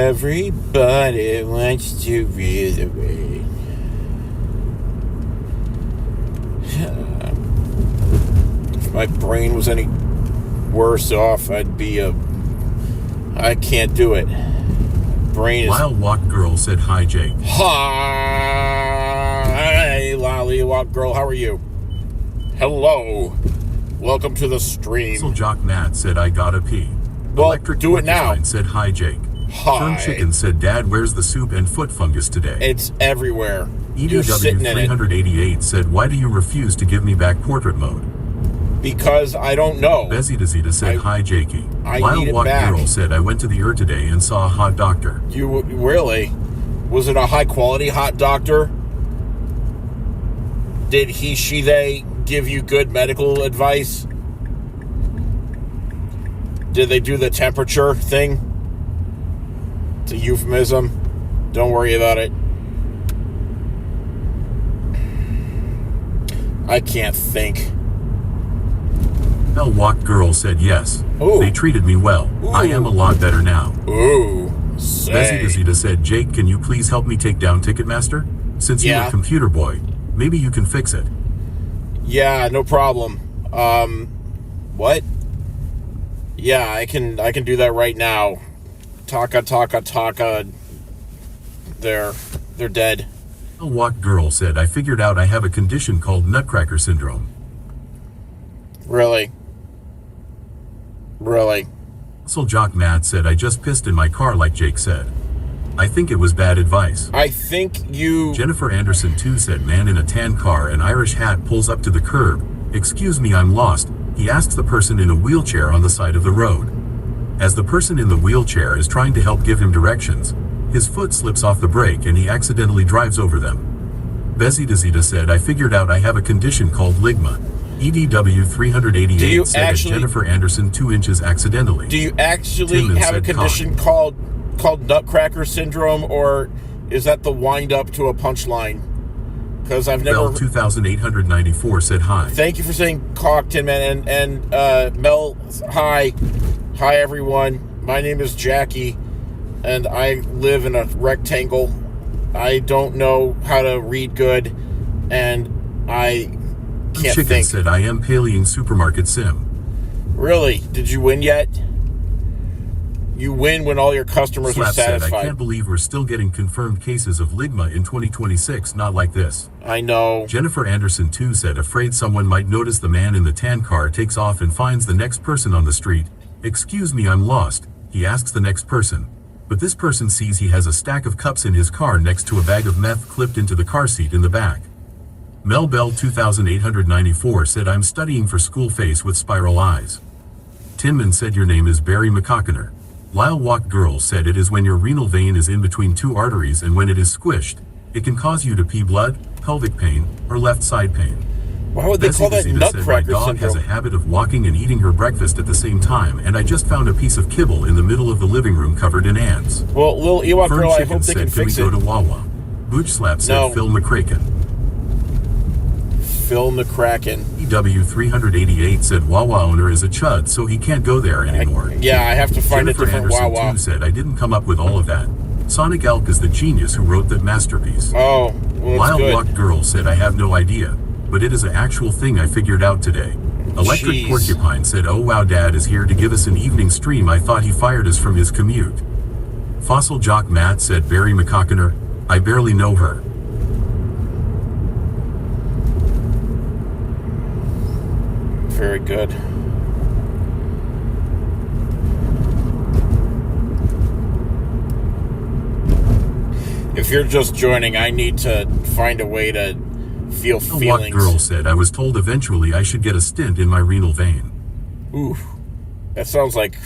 Everybody wants to be the way. If my brain was any worse off, I can't do it. Brain is... Lyle Walk Girl said hi, Jake. Hi, Lolly Walk Girl. How are you? Hello. Welcome to the stream. Muscle Jock Matt said I gotta pee. Well, Electric do it now. Said hi, Jake. Hi. Fern Chicken said, Dad, where's the soup and foot fungus today? It's everywhere. You're sitting in it. EDW388 said, why do you refuse to give me back portrait mode? Because I don't know. Bezzy Dazita said, hi, Jakey. I need it Walk back. Girl said, I went to the today and saw a hot doctor. You really? Was it a high quality hot doctor? Did he, she, they give you good medical advice? Did they do the temperature thing? It's a euphemism. Don't worry about it. I can't think. Mel Walk Girl said yes. Ooh. They treated me well. Ooh. I am a lot better now. Ooh. Bezzy Dazita said, Jake, can you please help me take down Ticketmaster? Since you're a computer boy, maybe you can fix it. Yeah, no problem. What? Yeah, I can do that right now. Taka. They're dead. A Walk Girl said, I figured out I have a condition called Nutcracker Syndrome. Really? Muscle Jock Matt said, I just pissed in my car like Jake said. I think it was bad advice. I think you... Jennifer Anderson too said, man in a tan car and Irish hat pulls up to the curb. Excuse me, I'm lost. He asks the person in a wheelchair on the side of the road. As the person in the wheelchair is trying to help give him directions, his foot slips off the brake and he accidentally drives over them. Bezzy Dazita said, I figured out I have a condition called ligma. EDW388 said Jennifer Anderson 2 inches accidentally. Do you actually have a condition called Nutcracker Syndrome, or is that the wind up to a punchline? Because I've never... Mel 2894 said hi. Thank you for saying cock, Tin Man. And Mel, hi. Hi, everyone. My name is Jackie, and I live in a rectangle. I don't know how to read good, and I can't Chicken think. Said, I am Paling Supermarket Sim. Really? Did you win yet? You win when all your customers are satisfied. Said, I can't believe we're still getting confirmed cases of ligma in 2026, not like this. I know. Jennifer Anderson too said, afraid someone might notice the man in the tan car takes off and finds the next person on the street. Excuse me, I'm lost. He asks the next person. But this person sees he has a stack of cups in his car next to a bag of meth clipped into the car seat in the back. Mel Bell 2894 said, I'm studying for school face with spiral eyes. Tinman said, your name is Barry McCockiner. Lyle Walk Girl said, it is when your renal vein is in between two arteries, and when it is squished, it can cause you to pee blood, pelvic pain, or left side pain. Why would they call that Nutcracker Syndrome? My dog has a habit of walking and eating her breakfast at the same time, and I just found a piece of kibble in the middle of the living room covered in ants. Well, little Ewok Girl, I hope they can fix it. Can we go to Wawa? Booch Slap said, Phil McCracken. Phil McCracken. EW388 said, Wawa owner is a chud, so he can't go there anymore. I have to find Jennifer a different Anderson Wawa. too said, I didn't come up with all of that. Sonic Elk is the genius who wrote that masterpiece. Oh, well, Wild Walk Girl said, I have no idea, but it is an actual thing I figured out today. Electric Porcupine said, oh wow, Dad is here to give us an evening stream. I thought he fired us from his commute. Fossil Jock Matt said, Barry McCockiner, I barely know her. Very good. If you're just joining, I need to find a way to feel feelings. What Girl said, I was told eventually I should get a stent in my renal vein. Ooh, that sounds like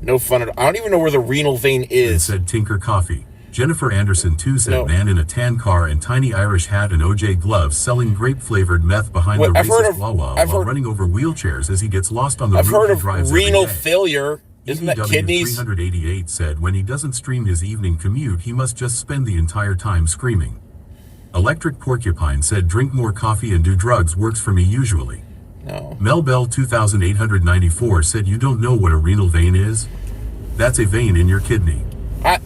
no fun at all. I don't even know where the renal vein is. And said Tinker Coffee. Jennifer Anderson too said, man in a tan car and tiny Irish hat and OJ gloves selling grape-flavored meth behind the racist Wawa while running over wheelchairs as he gets lost on the route. I've heard of renal failure. Isn't that kidneys? 388 said, when he doesn't stream his evening commute, he must just spend the entire time screaming. Electric Porcupine said, drink more coffee and do drugs works for me usually. No. Mel Bell 2894 said, you don't know what a renal vein is? That's a vein in your kidney. I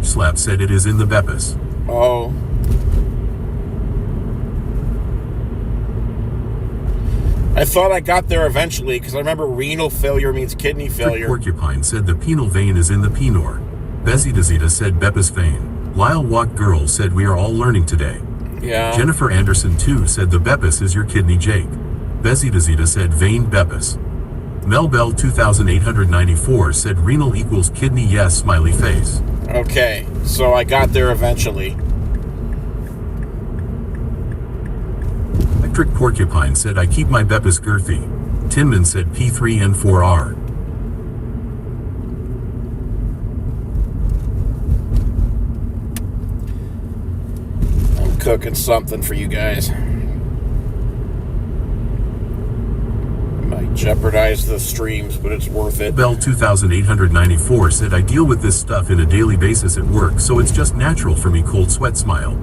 Slap said it is in the Beppis. oh. I thought I got there eventually because I remember renal failure means kidney failure. Porcupine said the penal vein is in the penor. Bezidazita said Beppis vein. Lyle Walk Girl said we are all learning today. Yeah. Jennifer Anderson 2 said the Beppis is your kidney, Jake. Bezidazita said vein Beppis. Melbell 2894 said renal equals kidney, yes, smiley face. Okay, so I got there eventually. Electric Porcupine said I keep my Beppis girthy. Tinman said P3N4R. I'm cooking something for you guys. Might jeopardize the streams, but it's worth it. Bell 2894 said I deal with this stuff in a daily basis at work, so it's just natural for me, cold sweat smile.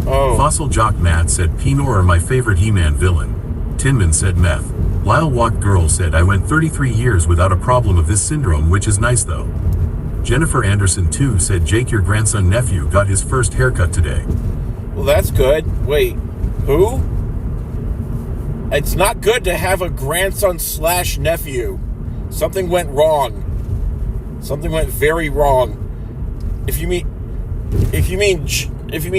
Oh. Fossil Jock Matt said Pinor are my favorite He-Man villain. Tinman said meth. Lyle Walk Girl said I went 33 years without a problem of this syndrome, which is nice though. Jennifer Anderson 2 said Jake, your grandson nephew, got his first haircut today. Well, that's good. Wait, who? It's not good to have a grandson / nephew. Something went wrong. Something went very wrong. If you mean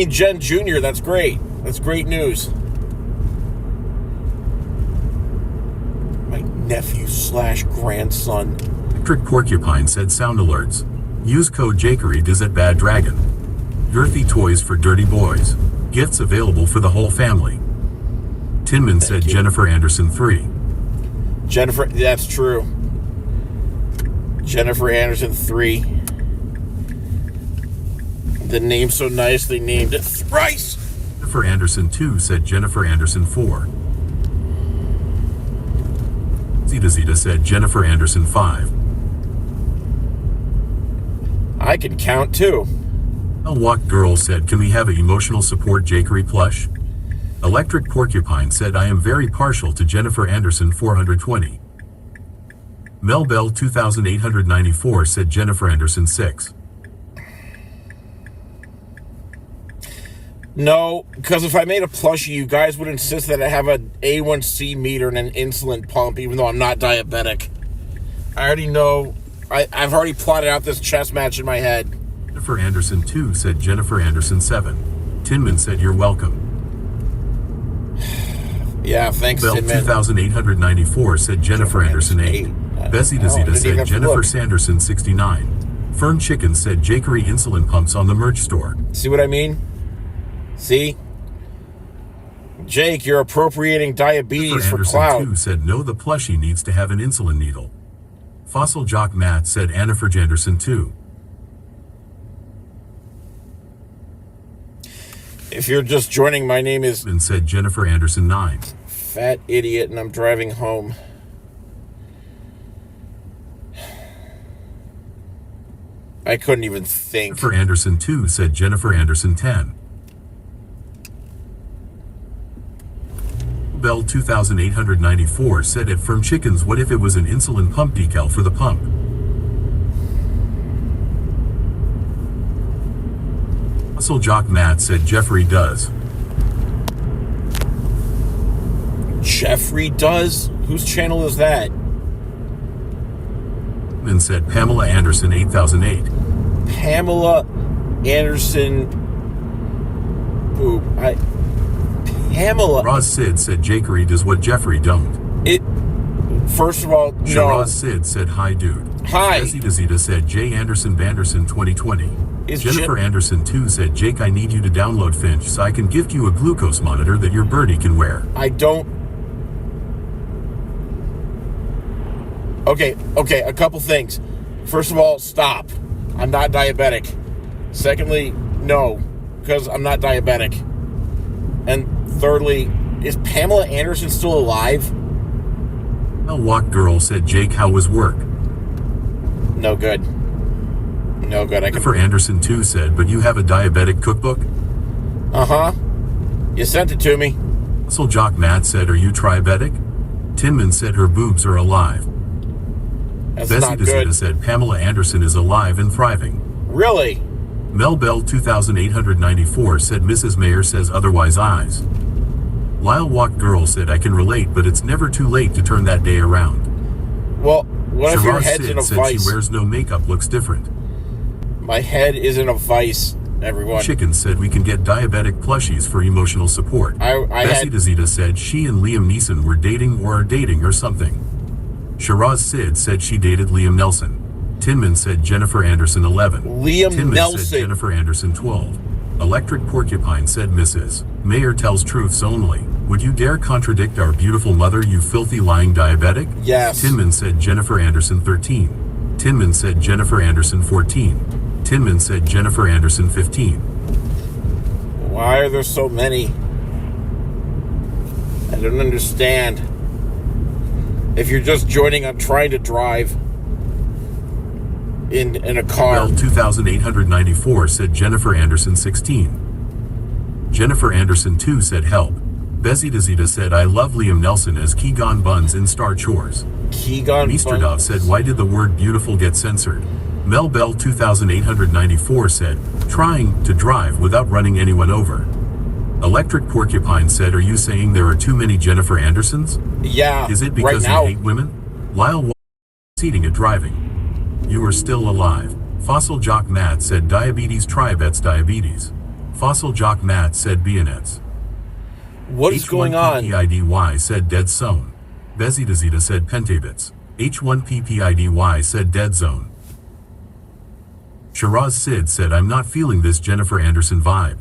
Jen Jr., that's great. That's great news. My nephew / grandson. Electric Porcupine said sound alerts. Use code Jakery does at Bad Dragon. Girthy toys for dirty boys. Gifts available for the whole family. Tinman said you. Jennifer Anderson 3. Jennifer, that's true. Jennifer Anderson 3. The name so nice they named it thrice. Jennifer Anderson 2 said Jennifer Anderson 4. Zeta said Jennifer Anderson 5. I can count too. Walk Girl said can we have an emotional support Jakery plush? Electric Porcupine said I am very partial to Jennifer Anderson 420. Melbell 2894 said Jennifer Anderson 6. No, because if I made a plushie, you guys would insist that I have an A1C meter and an insulin pump, even though I'm not diabetic. I already know. I've already plotted out this chess match in my head. Jennifer Anderson 2 said Jennifer Anderson 7. Tinman said you're welcome. Yeah, thanks, Bell Tinman. 2894 said Jennifer Anderson 8. Bessie Dazita said Jennifer Sanderson 69. Fern Chicken said Jakery insulin pumps on the merch store. See what I mean? See? Jake, you're appropriating diabetes for clout. 2 said no, the plushie needs to have an insulin needle. Fossil Jock Matt said Annifer Janderson 2. If you're just joining, my name is And said Jennifer Anderson 9. Fat Idiot, and I'm driving home. I couldn't even think. Jennifer Anderson 2 said Jennifer Anderson 10. Bell 2894 said at Firm Chickens, what if it was an insulin pump decal for the pump? Muscle Jock Matt said Jeffrey does. Jeffrey does? Whose channel is that? And said Pamela Anderson 8008. Pamela Anderson. Ooh, Pamela. Roz Sid said Jakery does what Jeffrey don't. First of all, no. Shiraz Sid said hi dude. Hi. Zeta Zeta said J Anderson Banderson 2020. Jennifer Anderson 2 said Jake, I need you to download Finch so I can gift you a glucose monitor that your birdie can wear. I don't. Okay, a couple things. First of all, stop. I'm not diabetic. Secondly, no, because I'm not diabetic. And thirdly, is Pamela Anderson still alive? Walk Girl said Jake, how was work? No good. No good. Jennifer Anderson 2 said, but you have a diabetic cookbook? Uh-huh. You sent it to me. Muscle Jock Matt said, are you triabetic? Tinman said her boobs are alive. That's Bessie not DeZita good. said Pamela Anderson is alive and thriving. Really? Mel Bell 2894 said Mrs. Mayer says otherwise eyes. Lyle Walk Girl said I can relate, but it's never too late to turn that day around. Well, what if your Shiraz head's in Sid a said vice? she wears no makeup looks different. My head is in a vice, everyone. Chicken said we can get diabetic plushies for emotional support. I Bessie had... DeZita said she and Liam Neeson were dating or are dating or something. Shiraz Sid said she dated Liam Nelson. Tinman said Jennifer Anderson 11. Liam Tinman Nelson. said Jennifer Anderson 12. Electric Porcupine said Mrs. Mayer tells truths only. Would you dare contradict our beautiful mother, you filthy lying diabetic? Yes. Tinman said Jennifer Anderson 13. Tinman said Jennifer Anderson 14. Tinman said Jennifer Anderson 15. Why are there so many? I don't understand. If you're just joining, I'm trying to drive in a car. Bell 2894 said Jennifer Anderson 16. Jennifer Anderson 2 said help. Bessie DeZita said I love Liam Nelson as Keegan Buns in Star Chores. Keegan Mistradov Buns. said why did the word beautiful get censored? Mel Bell 2894 said trying to drive without running anyone over. Electric Porcupine said are you saying there are too many Jennifer Andersons? Yeah, Is it right because now. you hate women? Lyle Walker succeeding at driving. You are still alive. Fossil Jock Matt said diabetes tribets diabetes. Fossil Jock Matt said bayonets. What is going on? H1PPIDY said dead zone. Bessie DeZita said pentabits. H1PPIDY said dead zone. Shiraz Sid said I'm not feeling this Jennifer Anderson vibe.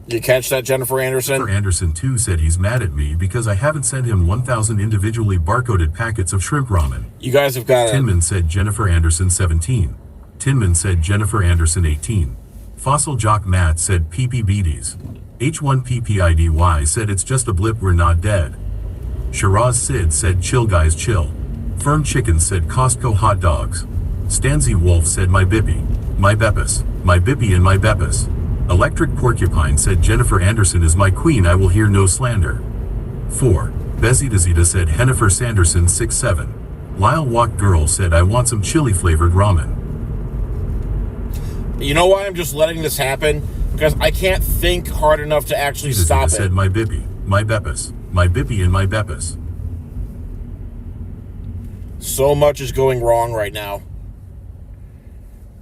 You catch that, Jennifer Anderson? Jennifer Anderson 2 said he's mad at me because I haven't sent him 1,000 individually barcoded packets of shrimp ramen. You guys have got it. Tinman said Jennifer Anderson 17. Tinman said Jennifer Anderson 18. Fossil Jock Matt said PPBDs. H1PPIDY said it's just a blip, we're not dead. Shiraz Sid said chill guys chill. Firm Chicken said Costco hot dogs. Stanzy Wolf said my bippy. My beppus. My bippy and my beppus. Electric Porcupine said Jennifer Anderson is my queen, I will hear no slander. 4. Bessie DeZita said Hennifer Sanderson 6-7. Lyle Walk Girl said I want some chili flavored ramen. You know why I'm just letting this happen? Because I can't think hard enough to actually stop said it. my bippy, my beppus, my bippy and my beppus. So much is going wrong right now.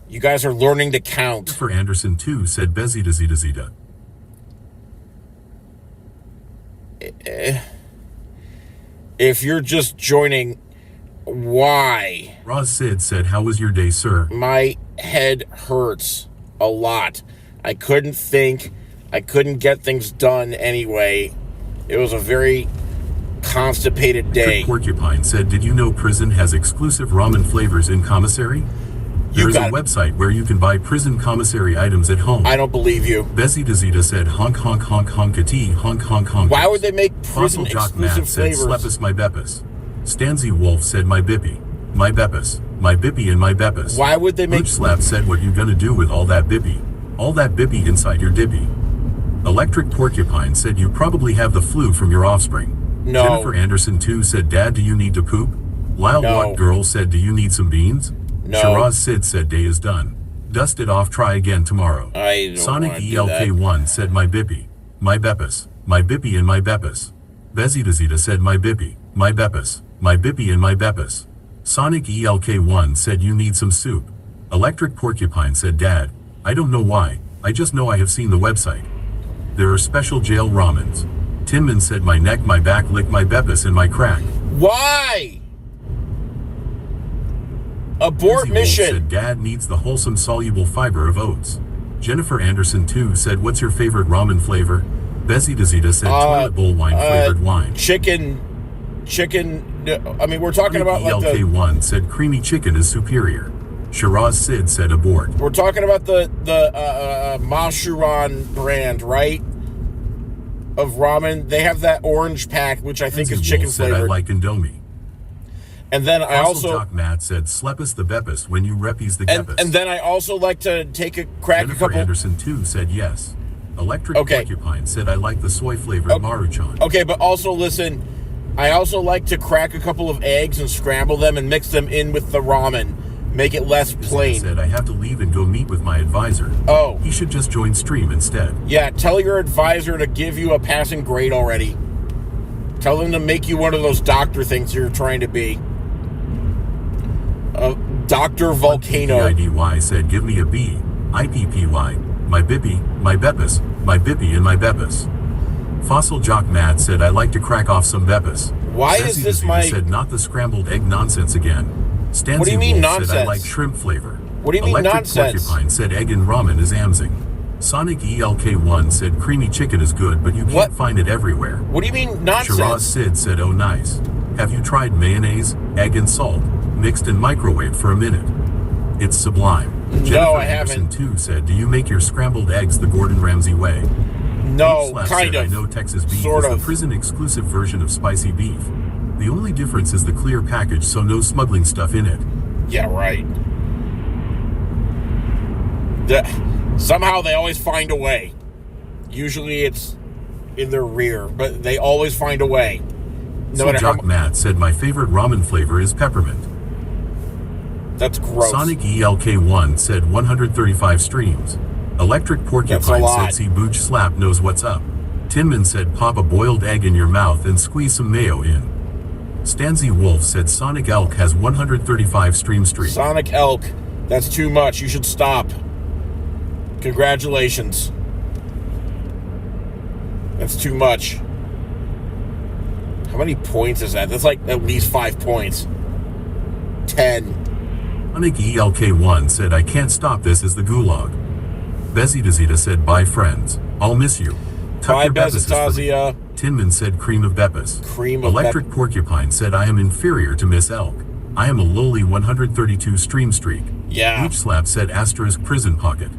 You guys are learning to count. For Anderson 2 said Bessie DeZita. If you're just joining, why? Roz Sid said how was your day, sir? My head hurts a lot. I couldn't think. I couldn't get things done anyway. It was a very constipated day. Porcupine said did you know prison has exclusive ramen flavors in commissary? There is a website where you can buy prison commissary items at home. I don't believe you. Bessie DeZita said honk honk honk honkity honk honk honk. Why would they make prison Fossil Jock exclusive Matt said flavors? Slepus my beppus. Stanzy Wolf said my bippy. My beppus. My bippy and my beppus. Why would they make... Booch Slap said what you gonna do with all that bippy? All that bippy inside your dippy. Electric Porcupine said you probably have the flu from your offspring. No. Jennifer Anderson 2 said dad do you need to poop? Lyle No. Walk Girl said do you need some beans? No. Shiraz Sid said day is done. Dust it off, try again tomorrow. I don't Sonic wanna do that. ELK1 said my bippy. My beppus. My bippy and my beppus. Bessie DeZita said my bippy. My beppus. My bippy and my beppus. Sonic ELK1 said you need some soup. Electric Porcupine said dad, I don't know why, I just know I have seen the website. There are special jail ramens. Tinman said my neck, my back, lick my beppus and my crack. Why? Abort Lindsay Wolf mission. said dad needs the wholesome soluble fiber of oats. Jennifer Anderson 2 said what's your favorite ramen flavor? Bessie DeZita said toilet bowl wine flavored wine. Chicken. I mean, we're talking about like the... ELK1 said creamy chicken is superior. Shiraz Sid said abort. We're talking about the Mashuran brand, right? Of ramen. They have that orange pack, which I think is Lindsay chicken Wolf said flavored. I like Indomie. And then I Fossil also... Jock Matt said slepus the beppus when you reppies the geppus. And then I also like to take a crack Jennifer a couple... Anderson 2 said yes. Electric Okay. Porcupine said I like the soy-flavored Okay. Maruchan. Okay, but also listen, I also like to crack a couple of eggs and scramble them and mix them in with the ramen. Make it less Zeta plain. said I have to leave and go meet with my advisor. Oh, He should just join stream instead. yeah, tell your advisor to give you a passing grade already. Tell them to make you one of those doctor things you're trying to be. Dr. Volcano. PPIDY said give me a B. IPPY. My Bippy, my Beppis, my Bippy and my Beppis. Fossil Jock Matt said I like to crack off some Beppis. Why is Sassy this Zeta my... said not the scrambled egg nonsense again. Stancy What do you mean Wolf said I nonsense? like shrimp flavor. What do you mean Electric nonsense? Porcupine said egg and ramen is amzing. Sonic ELK1 said creamy chicken is good, but you can't What? find it everywhere. What do you mean Shiraz nonsense? Sid said, oh nice. Have you tried mayonnaise, egg and salt, mixed and microwaved for a minute? It's sublime. No, I Anderson haven't. too said, do you make your scrambled eggs the Gordon Ramsay way? No, Slash kind said, of. I know Texas beef Sort is of. the prison-exclusive version of spicy beef. The only difference is the clear package, so no smuggling stuff in it. Yeah, right. Somehow they always find a way. Usually it's in their rear, but they always find a way. No So matter how Jock Matt said, my favorite ramen flavor is peppermint. That's gross. Sonic ELK1 said 135 streams. Electric That's a Porcupine lot. said, see Booch Slap knows what's up. Tinman said, pop a boiled egg in your mouth and squeeze some mayo in. Stanzy Wolf said, Sonic Elk has 135 stream streak. Sonic Elk. That's too much. You should stop. Congratulations. That's too much. How many points is that? That's like at least 5 points. 10. Sonic ELK1 said, I can't stop this is the gulag. Bezidazita said, bye friends. I'll miss you. Tuck Bye, your Beppis for me." Bezitazia. Tinman said, cream of Beppis. Cream of Electric Porcupine said, I am inferior to Miss Elk. I am a lowly 132 stream streak. Yeah. Beach Slap said, asterisk prison pocket.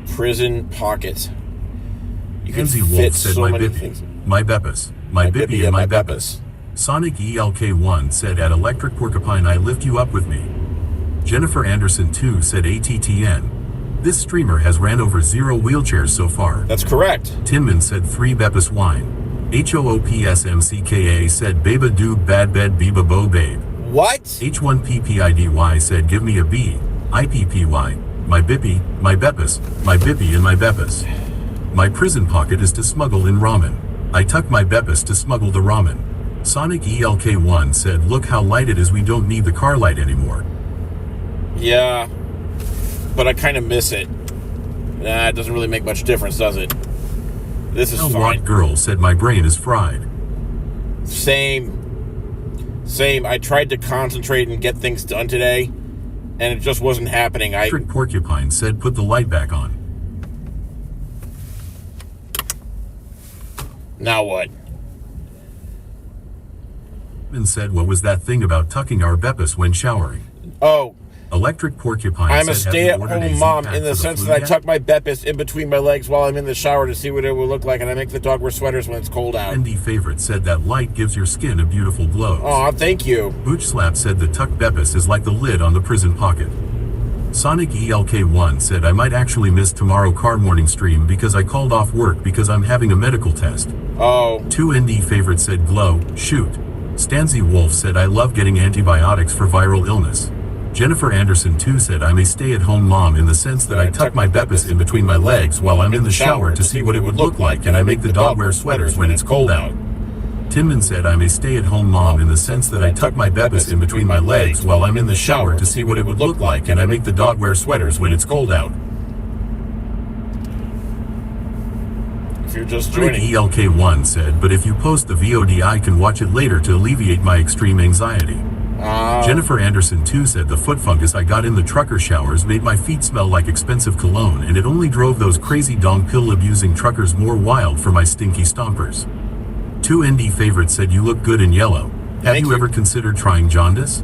Prison pocket. You can Kenzie fit Wolf said, so my many Bippy, things. my Beppis, my Bippy and my Beppis. Sonic ELK1 said, at Electric Porcupine I lift you up with me. Jennifer Anderson 2 said, ATTN. This streamer has ran over 0 wheelchairs so far. That's correct. Tinman said 3 Beppis wine. HOOPSMCKA said Baba Doob Bad Bed Biba Bo Babe. What? H1PPIDY said give me a B. IPPY. My Bippy, my Beppis, my Bippy and my Beppis. My prison pocket is to smuggle in ramen. I tuck my Beppis to smuggle the ramen. Sonic ELK1 said look how light it is, we don't need the car light anymore. Yeah. But I kind of miss it. Nah, it doesn't really make much difference, does it? This is Watt fine. Girl said my brain is fried. Same. I tried to concentrate and get things done today, and it just wasn't happening. Electric Porcupine said put the light back on. Now what? And said what was that thing about tucking our Beppis when showering? Oh, Electric Porcupine I'm a said, have you ordered stay-at-home a mom Z-Pack in the for sense flu that I yet? tuck my Beppis in between my legs while I'm in the shower to see what it will look like, and I make the dog wear sweaters when it's cold out. Andy Favorite said that light gives your skin a beautiful glow. Aw, thank you. Booch Slap said the tuck Beppis is like the lid on the prison pocket. Sonic ELK1 said I might actually miss tomorrow car morning stream because I called off work because I'm having a medical test. Oh, 2 ND Favorite said glow, shoot. Stanzy Wolf said I love getting antibiotics for viral illness. Jennifer Anderson 2 said I'm a stay-at-home mom in the sense that I tuck my Beppis in between my legs while I'm in the shower to see what it would look like, and I make the dog wear sweaters when it's cold out. Tinman said I'm a stay-at-home mom in the sense that I tuck my Beppis in between my legs while I'm in the shower to see what it would look like, and I make the dog wear sweaters when it's cold out. if you're just Sonic joining. ELK1 said, but if you post the VOD I can watch it later to alleviate my extreme anxiety. Jennifer Anderson 2 said the foot fungus I got in the trucker showers made my feet smell like expensive cologne, and it only drove those crazy dong pill abusing truckers more wild for my stinky stompers. 2 ND Favorite said you look good in yellow. Have Thank you you. ever considered trying jaundice?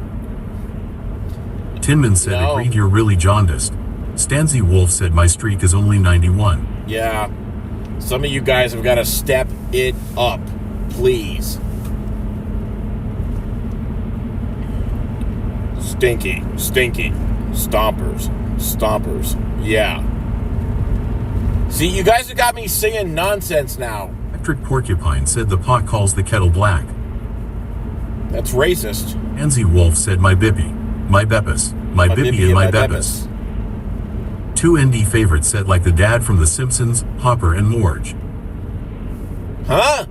Tinman said No. agreed you're really jaundiced. Stanzy Wolf said my streak is only 91. Yeah. Some of you guys have got to step it up, please. Stinky. Stompers. Yeah. See, you guys have got me singing nonsense now. Electric Porcupine said the pot calls the kettle black. That's racist. Anzi Wolf said my bippy, my beppis, my bippy and my beppis. Two ND favorites said like the dad from The Simpsons, Hopper and Morge. Huh?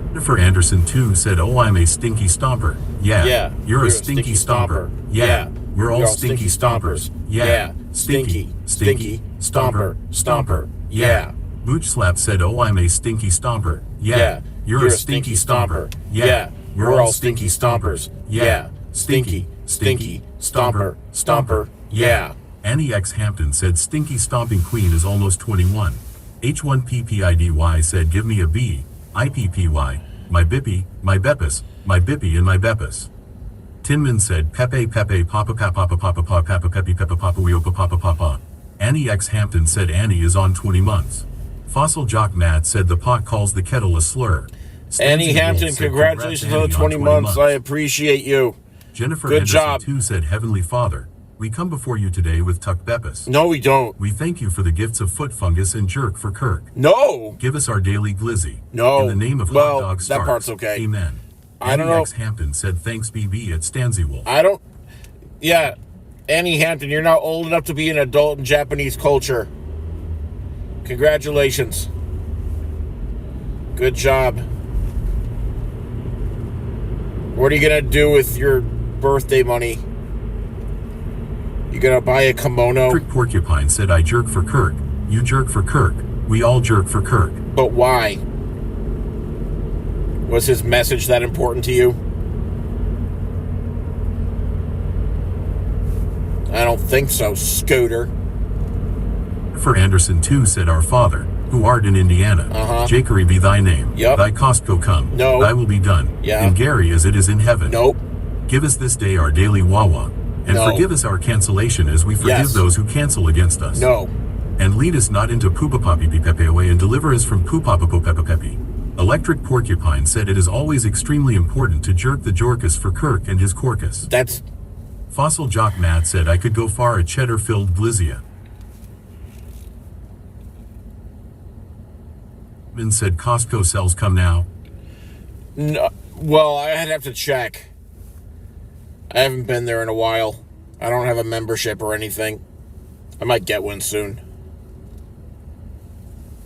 Jennifer Anderson 2 said, oh, I'm a stinky stomper. Yeah. You're a stinky stomper. Yeah. We're all stinky stompers. Yeah. Stinky stomper, stomper. Yeah. Booch Slap said, oh, I'm a stinky stomper. Yeah. You're a stinky stomper. Yeah. We're all stinky stompers. Yeah. Stinky stomper, stomper. Yeah. Annie X Hampton said, stinky stomping queen is almost 21. H1PPIDY said, give me a B. IPPY. My bippy, my beppis, my bippy and my beppis. Tinman said, Pepe Pepe Papa Papa Papa Papa Papa Pepe Papa Papa Wiopa Papa Papa. Annie X Hampton said Annie is on 20 months. Fossil Jock Matt said the pot calls the kettle a slur. Annie Hampton, congratulations on the 20 months. I appreciate you. Jennifer Good Anderson job. too said, Heavenly Father, we come before you today with Tuck Beppis. No, we don't. We thank you for the gifts of foot fungus and jerk for Kirk. No. Give us our daily glizzy. No. In the name of Well, hot dog that Starks. part's okay. Amen. I don't know. Annie X Hampton said thanks BB at Stanzy Wolf. I don't. Yeah. Annie Hampton, you're now old enough to be an adult in Japanese culture. Congratulations. Good job. What are you going to do with your birthday money? You going to buy a kimono? Trick Porcupine said I jerk for Kirk. You jerk for Kirk. We all jerk for Kirk. But why? Was his message that important to you? I don't think so, Scooter. For Anderson too said our Father, who art in Indiana. Jakery be thy name. Yep. Thy Costco come. No. Thy will be done. Yeah. And Gary as it is in heaven. Nope. Give us this day our daily wawa. And No. forgive us our cancellation as we forgive Yes. those who cancel against us. No. And lead us not into poopapapipipepe away and deliver us from poopapapopepepepe. Electric Porcupine said it is always extremely important to jerk the jorkus for Kirk and his corcus. That's... Fossil Jock Matt said I could go far a cheddar-filled glizia. Min said Costco sells come now. No, well, I'd have to check. I haven't been there in a while. I don't have a membership or anything. I might get one soon.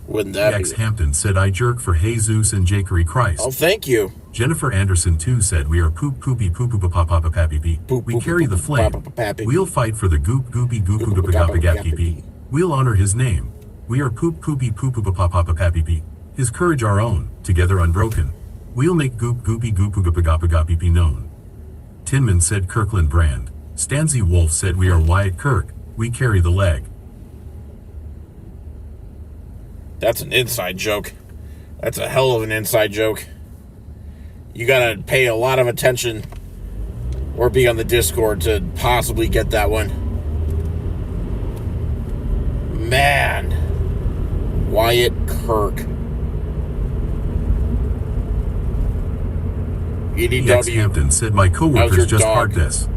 Wouldn't that X be... Hampton said I jerk for Jesus and Jakery Christ. Oh, thank you. Jennifer Anderson too said we are poop poopy poo poo papa papa pappy pee. We carry the flame. We'll fight for the goop goopy goop goop gappy pee. We'll honor his name. We are poop poopy poo poo papa papa pappy pee. His courage our own, together unbroken. We'll make goop goopy goop goop gappy pee known. Tinman said Kirkland Brand. Stanzy Wolf said we are Wyatt Kirk. We carry the leg. That's an inside joke. That's a hell of an inside joke. You gotta pay a lot of attention or be on the Discord to possibly get that one. Man. Wyatt Kirk. X Hampton said my How's coworkers your just dog? heart this.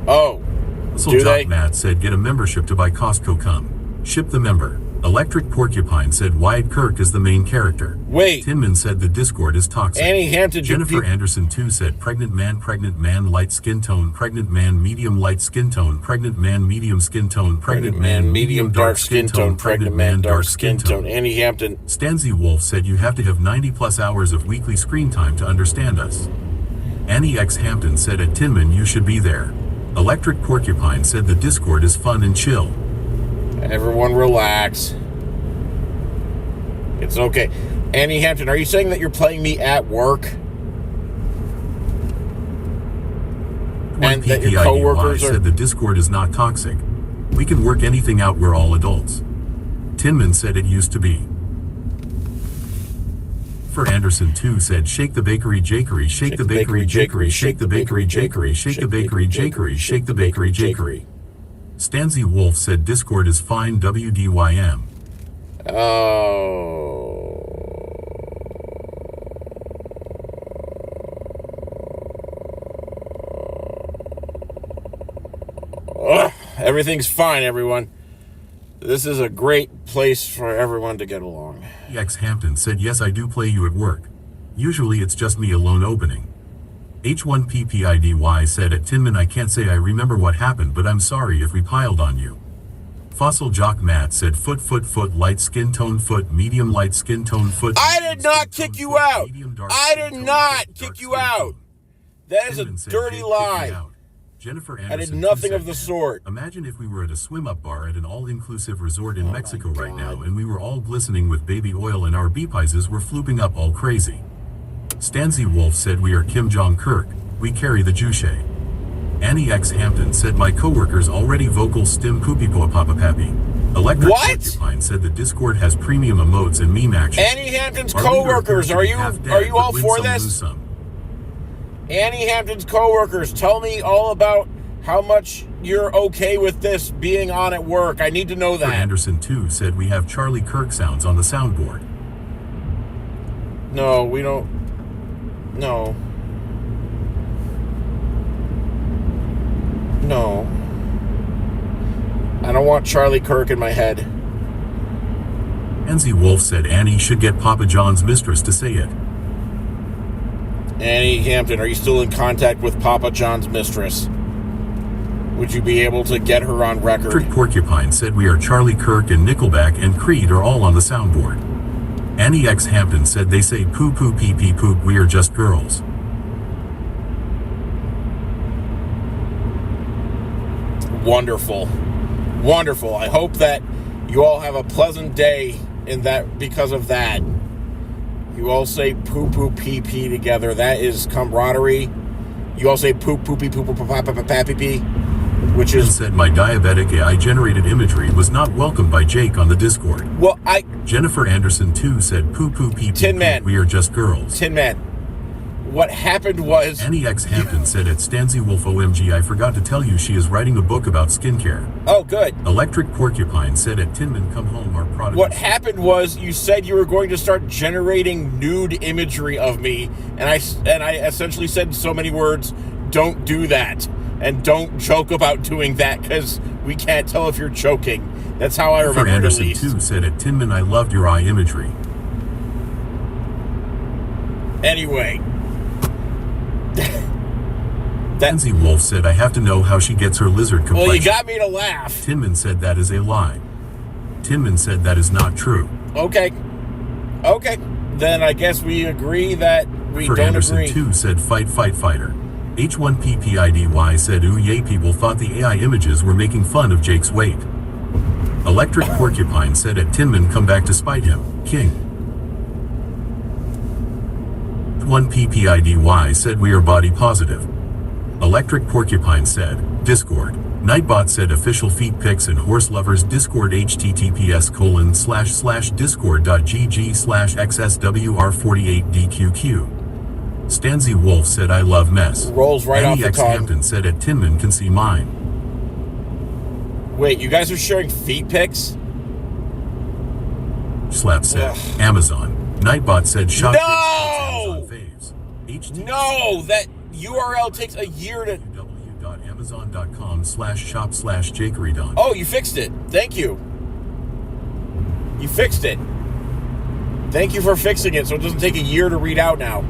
Oh. Muscle Do Jock they? Matt said get a membership to buy Costco come. Ship the member. Electric Porcupine said Wyatt Kirk is the main character. Wait. Tinman said the Discord is toxic. Annie Hampton. Jennifer Anderson too said pregnant man light skin tone, pregnant man medium light skin tone, pregnant man medium skin tone, pregnant man medium dark skin tone, pregnant man dark skin tone. Annie Hampton. Stanzy Wolf said you have to have 90 plus hours of weekly screen time to understand us. Annie X Hampton said at Tinman you should be there. Electric Porcupine said the Discord is fun and chill. Everyone relax. It's okay. Annie Hampton, are you saying that you're playing me at work? And that your coworkers are... said the Discord is not toxic. We can work anything out, we're all adults. Tinman said it used to be. For Anderson too said shake the bakery Jakery, shake the bakery Jakery, shake the bakery Jakery, shake the bakery Jakery, shake the bakery Jakery. Stanzy Wolf said Discord is fine WDYM. Oh. Ugh. Everything's fine, everyone. This is a great place for everyone to get along. EX Hampton said, yes, I do play you at work. Usually it's just me alone opening. H1PPIDY said at Tinman, I can't say I remember what happened, but I'm sorry if we piled on you. Fossil Jock Matt said foot, light skin tone foot, medium light skin tone foot. I did not kick you out. I did not kick you out. That is a dirty lie. Jennifer I did Anderson nothing of the sort. Imagine if we were at a swim-up bar at an all-inclusive resort in Mexico right now and we were all glistening with baby oil and our beepises were flooping up all crazy. Stanzy Wolf said, we are Kim Jong-kirk, we carry the Juche. Annie X Hampton said, my coworkers already vocal stim poopy poa papa pappy. Electric Porcupine said the Discord has premium emotes and meme action. Annie Hampton's coworkers, are you all for this? Annie Hampton's coworkers, tell me all about how much you're okay with this being on at work. I need to know that. Anderson 2 said we have Charlie Kirk sounds on the soundboard. No, we don't. No. No. I don't want Charlie Kirk in my head. Enzy Wolf said Annie should get Papa John's mistress to say it. Annie Hampton, are you still in contact with Papa John's mistress? Would you be able to get her on record? Trick Porcupine said we are Charlie Kirk and Nickelback and Creed are all on the soundboard. Annie X Hampton said they say poo poo pee pee poop, we are just girls. Wonderful. Wonderful. I hope that you all have a pleasant day in that because of that. You all say poo poo pee pee together. That is camaraderie. You all say poo poo pee poo poo pappy pee, which is. Said my diabetic AI generated imagery was not welcomed by Jake on the Discord. Well, Jennifer Anderson 2 said poo poo pee pee. Tin Man. We are just girls. Tin Man. What happened was. Annie X Hampton said at Stanzy Wolf, OMG, I forgot to tell you she is writing a book about skincare. Oh, good. Electric Porcupine said at Tinman, come home, our product. What happened was you said you were going to start generating nude imagery of me, and I essentially said in so many words, don't do that. And don't joke about doing that because we can't tell if you're joking. That's how I remember it, at Anderson least. 2 said at Tinman, I loved your eye imagery. Anyway. Danzy Wolf said, I have to know how she gets her lizard complexion. Well, you got me to laugh. Tinman said that is a lie. Tinman said that is not true. Okay. Then I guess we agree that we don't Anderson agree. 2 said fighter. H1PPIDY said, ooh yay, people thought the AI images were making fun of Jake's weight. Electric Porcupine said at Tinman, come back to spite him, King. 1PPIDY said we are body positive. Electric Porcupine said, Discord. Nightbot said official feet pics and horse lovers Discord https://discord.gg/xswr48dqq. Stanzy Wolf said I love mess. Rolls right off the X tongue. Hampton said at Tinman can see mine. Wait, you guys are sharing feet pics? Slap said, Ugh. Amazon. Nightbot said shop No! faves. No, that URL takes a year to... www.amazon.com/shop/jakeridon. Oh, you fixed it. Thank you. You fixed it. Thank you for fixing it so it doesn't take a year to read out now.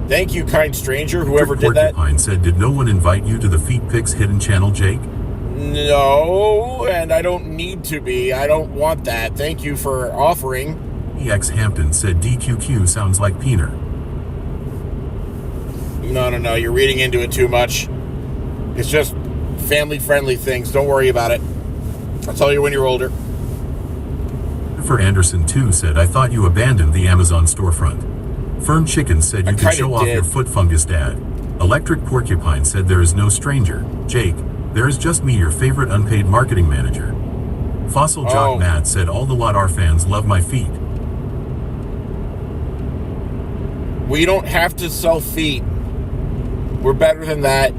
Thank you, kind stranger, whoever did that. Porcupine said, did no one invite you to the Feet Pics hidden channel, Jake? No, and I don't need to be. I don't want that. Thank you for offering. EX Hampton said DQQ sounds like Peener. No. You're reading into it too much. It's just family-friendly things. Don't worry about it. I'll tell you when you're older. For Anderson 2 said, I thought you abandoned the Amazon storefront. Firm Chicken said you can show off your foot fungus dad. Electric Porcupine said there is no stranger. Jake, there is just me, your favorite unpaid marketing manager. Fossil Jock Matt said all the lot R fans love my feet. We don't have to sell feet. We're better than that.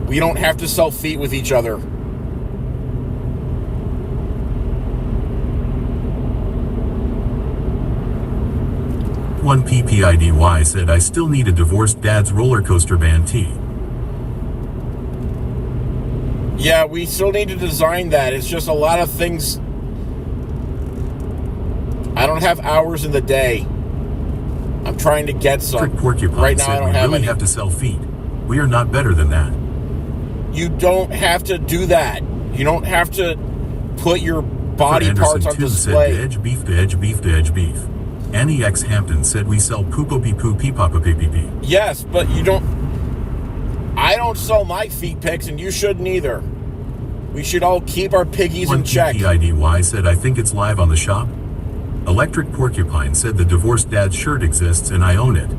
We don't have to sell feet with each other. One PPIDY said I still need a divorced dad's roller coaster band tee. Yeah, we still need to design that. It's just a lot of things. I don't have hours in the day. I'm trying to get some. Electric Porcupine Right now, said I don't we have really any. have to sell feet. We are not better than that. You don't have to do that. You don't have to put your body Anderson parts on 2 display. said edge beef to edge beef to edge beef. Annie X Hampton said we sell poopo pee poo pee papa pee pee pee. Yes, but you don't. I don't sell my feet pics, and you shouldn't either. We should all keep our piggies in check. PPIDY said I think it's live on the shop. Electric Porcupine said the divorced dad's shirt exists and I own it.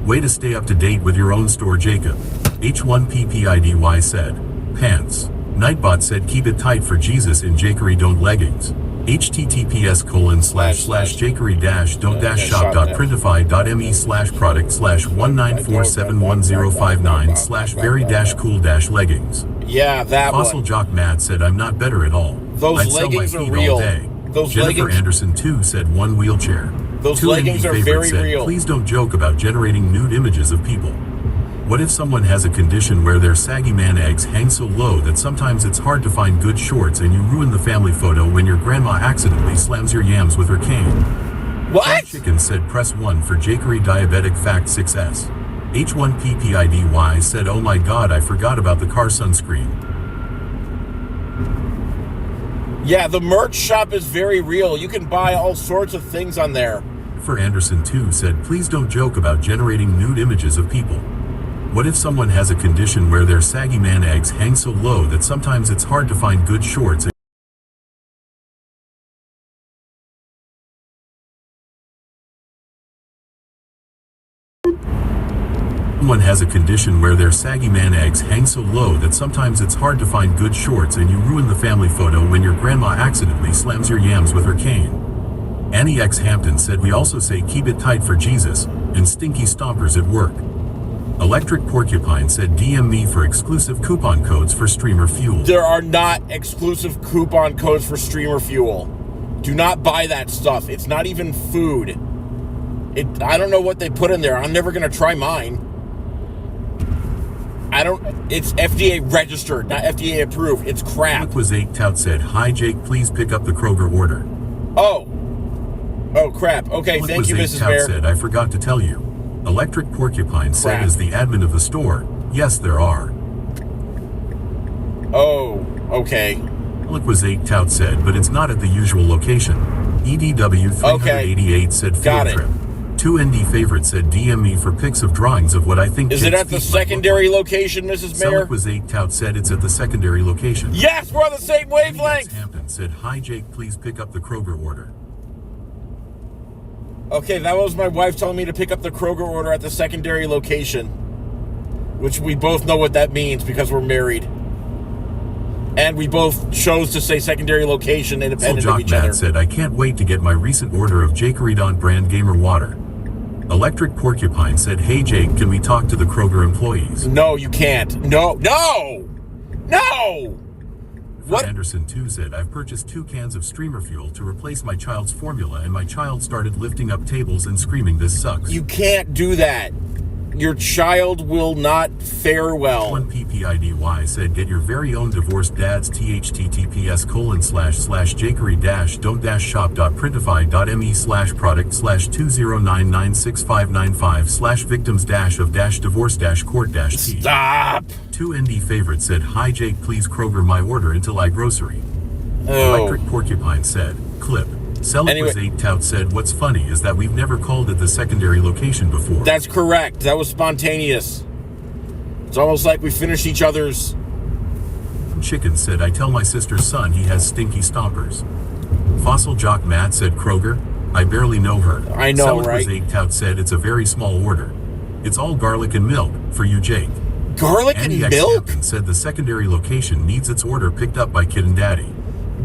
Way to stay up to date with your own store, Jacob. H1PPIDY said pants. Nightbot said keep it tight for Jesus in Jakery don't leggings. https://jakery-don't-shop.printify.me/product/1947159/very-cool-leggings. Yeah, that Fossil one. Jock Matt said I'm not better at all. Those I'd sell my leggings are feet real. all day. Those Jennifer leggings- Anderson 2 said one wheelchair. Those Two leggings indie are favorites very said, real. Please don't joke about generating nude images of people. What if someone has a condition where their saggy man eggs hang so low that sometimes it's hard to find good shorts and you ruin the family photo when your grandma accidentally slams your yams with her cane? What? Chicken said press 1 for Jakery Diabetic Fact 6S. H1PPIDY said oh my god I forgot about the car sunscreen. Yeah, the merch shop is very real. You can buy all sorts of things on there. For Anderson 2 said please don't joke about generating nude images of people. What if someone has a condition where their saggy man eggs hang so low that sometimes it's hard to find good shorts and someone has a condition where their saggy man eggs hang so low that sometimes it's hard to find good shorts and you ruin the family photo when your grandma accidentally slams your yams with her cane. Annie X Hampton said we also say keep it tight for Jesus and stinky stompers at work. Electric Porcupine said DM me for exclusive coupon codes for Streamer Fuel. There are not exclusive coupon codes for Streamer Fuel. Do not buy that stuff. It's not even food. I don't know what they put in there. I'm never going to try mine. It's FDA registered, not FDA approved. It's crap. Was 8 Tout said, hi Jake, please pick up the Kroger order. Oh, crap. Okay, thank you, Mrs. Tout Bear. said, I forgot to tell you. Electric Porcupine said Crap. as the admin of the store, yes there are. Oh, okay. Was 8 Tout said, but it's not at the usual location. EDW 388 said Got field it. trip. 2 ND favorites said DM me for pics of drawings of what I think Is it Jake's at the feet might look secondary like. location, Mrs. Mayor? Was 8 Tout said it's at the secondary location. Yes, we're on the same wavelength. Hampton said, hi Jake, please pick up the Kroger order. Okay, that was my wife telling me to pick up the Kroger order at the secondary location, which we both know what that means because we're married. And we both chose to say secondary location independent of each Matt other. said, I can't wait to get my recent order of Jakery brand gamer water. Electric Porcupine said, hey Jake, can we talk to the Kroger employees? No, you can't. No! What? Anderson 2 said, I've purchased 2 cans of Streamer Fuel to replace my child's formula and my child started lifting up tables and screaming this sucks. You can't do that. Your child will not fare well. 1 PPIDY said, get your very own divorced dad's https://jakery-don't-shop.printify.me/product/209965595/victims-of-divorce-court-t. Stop! 2 ND favorites said, hi Jake, please Kroger my order until I grocery. Oh. Electric Porcupine said, clip. Anyway. 8 Tout said, what's funny is that we've never called it the secondary location before. That's correct. That was spontaneous. It's almost like we finished each other's. Chicken said, I tell my sister's son he has stinky stompers. Fossil Jock Matt said, Kroger? I barely know her. I know, right? 8 Tout said, it's a very small order. It's all garlic and milk, for you Jake. Garlic and Andy X milk? Hampton said the secondary location needs its order picked up by Kid and Daddy.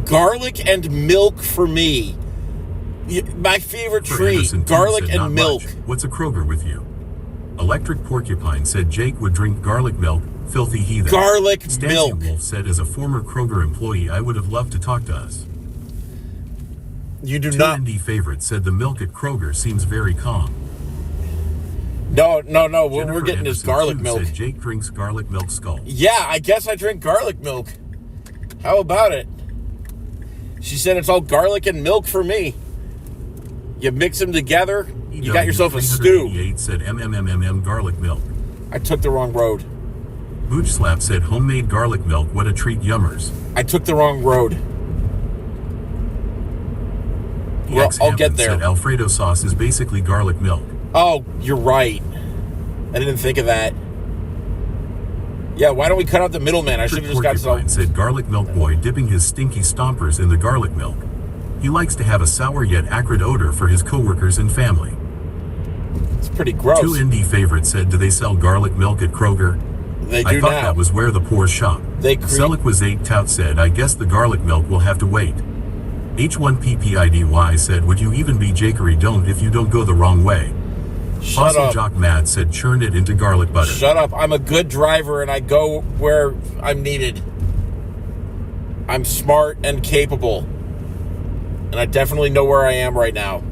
Garlic and milk for me. My favorite For treat. Anderson, Garlic said, "Not and milk. much. What's a Kroger with you?" Electric Porcupine said Jake would drink garlic milk, filthy heathen. Garlic Stancy milk. Wolf said, as a former Kroger employee, I would have loved to talk to us. You do 2 not. ND favorite said the milk at Kroger seems very calm. No. What Jennifer we're getting is Anderson, garlic too, milk. said Jake drinks garlic milk skull. Yeah, I guess I drink garlic milk. How about it? She said it's all garlic and milk for me. You mix them together, you got yourself a stew. 388 said MMMMM garlic milk. I took the wrong road. Booch Slap said homemade garlic milk, what a treat, yummers. I took the wrong road. Well, EX I'll Hampton get there. said Alfredo sauce is basically garlic milk. Oh, you're right. I didn't think of that. Yeah, why don't we cut out the middleman? I should have just got Porcupine some. said garlic milk boy dipping his stinky stompers in the garlic milk. He likes to have a sour yet acrid odor for his coworkers and family. It's pretty gross. Two indie favorites said, do they sell garlic milk at Kroger? They do I thought now. that was where the poor shop. Seliquizate Tout said, I guess the garlic milk will have to wait. H1PPIDY said, would you even be Jakery don't if you don't go the wrong way? Shut Fossil up. Jock Mad said, churn it into garlic butter. Shut up. I'm a good driver and I go where I'm needed. I'm smart and capable. And I definitely know where I am right now.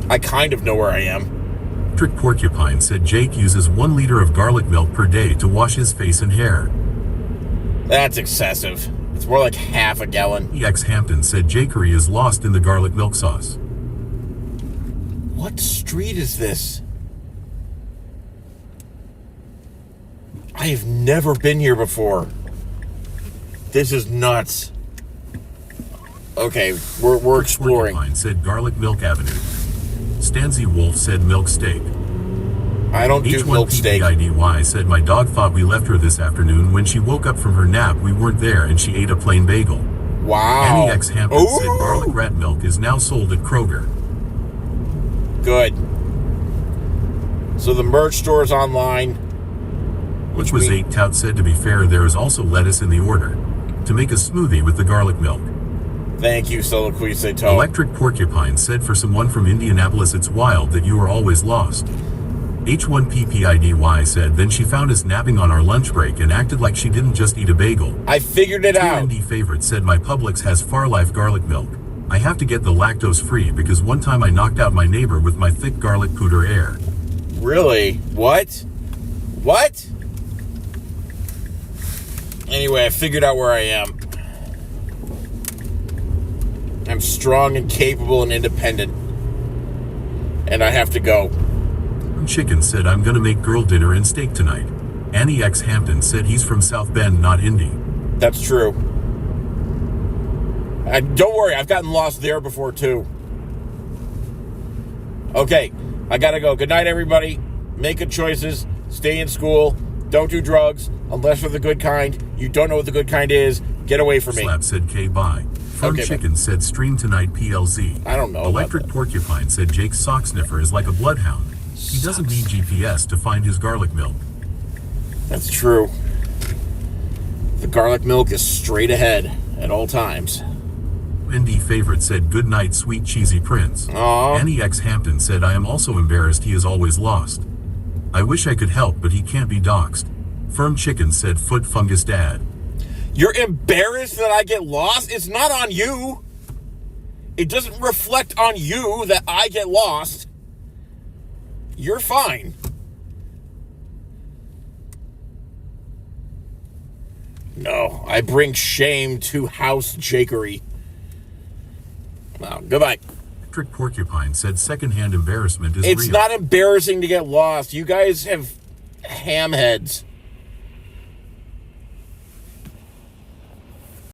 I kind of know where I am. Trick Porcupine said Jake uses 1 liter of garlic milk per day to wash his face and hair. That's excessive. It's more like half a gallon. EX Hampton said Jakery is lost in the garlic milk sauce. What street is this? I have never been here before. This is nuts. Okay, we're exploring. Porcupine said Garlic Milk Avenue. Stanzy Wolf said Milk Steak. I don't do milk steak. H1PPIDY said my dog thought we left her this afternoon. When she woke up from her nap, we weren't there and she ate a plain bagel. Wow. Annie X Hampton said Ooh. garlic rat milk is now sold at Kroger. Good. So the merch store is online. Which was 8 Tout said, to be fair, there is also lettuce in the order. To make a smoothie with the garlic milk. Thank you, Seliquizate Toe. Electric Porcupine said, for someone from Indianapolis, it's wild that you are always lost. H1PPIDY said, then she found us napping on our lunch break and acted like she didn't just eat a bagel. I figured it out. Indie Favorite said, my Publix has Far Life garlic milk. I have to get the lactose free because one time I knocked out my neighbor with my thick garlic pooter air. Really? What? What? Anyway, I figured out where I am. I'm strong and capable and independent. And I have to go. Chicken said, I'm gonna make girl dinner and steak tonight. Annie X Hampton said he's from South Bend, not Indy. That's true. Don't worry, I've gotten lost there before too. Okay, I gotta go. Good night, everybody. Make good choices. Stay in school. Don't do drugs unless you're the good kind. You don't know what the good kind is. Get away from me. Slap said K bye. Fun Okay, Chicken said stream tonight PLZ. I don't know. Electric Porcupine said Jake's sock sniffer is like a bloodhound. He doesn't need GPS to find his garlic milk. That's true. The garlic milk is straight ahead at all times. Indie Favorite said good night sweet cheesy prince. Aww. Annie X Hampton said I am also embarrassed he is always lost. I wish I could help but he can't be doxxed. Firm Chicken said foot fungus dad. You're embarrassed that I get lost? It's not on you. It doesn't reflect on you that I get lost. You're fine. No, I bring shame to House Jakery. Well, goodbye. Trick Porcupine said secondhand embarrassment is It's real. not embarrassing to get lost. You guys have ham heads.